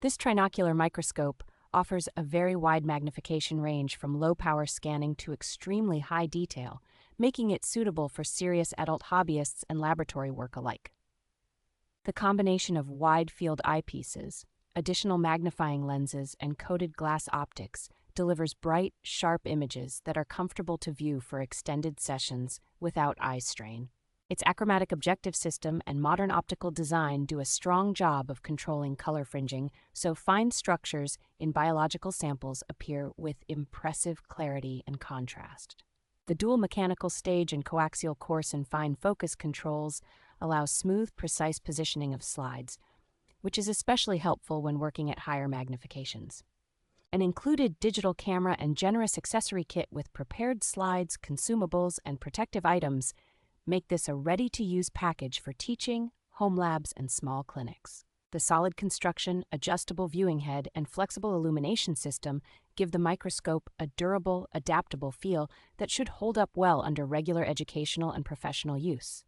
This trinocular microscope offers a very wide magnification range from low-power scanning to extremely high detail, making it suitable for serious adult hobbyists and laboratory work alike. The combination of wide-field eyepieces, additional magnifying lenses, and coated glass optics delivers bright, sharp images that are comfortable to view for extended sessions without eye strain. Its achromatic objective system and modern optical design do a strong job of controlling color fringing, so fine structures in biological samples appear with impressive clarity and contrast. The dual mechanical stage and coaxial coarse and fine focus controls allow smooth, precise positioning of slides, which is especially helpful when working at higher magnifications. An included digital camera and generous accessory kit with prepared slides, consumables, and protective items make this a ready-to-use package for teaching, home labs, and small clinics. The solid construction, adjustable viewing head, and flexible illumination system give the microscope a durable, adaptable feel that should hold up well under regular educational and professional use.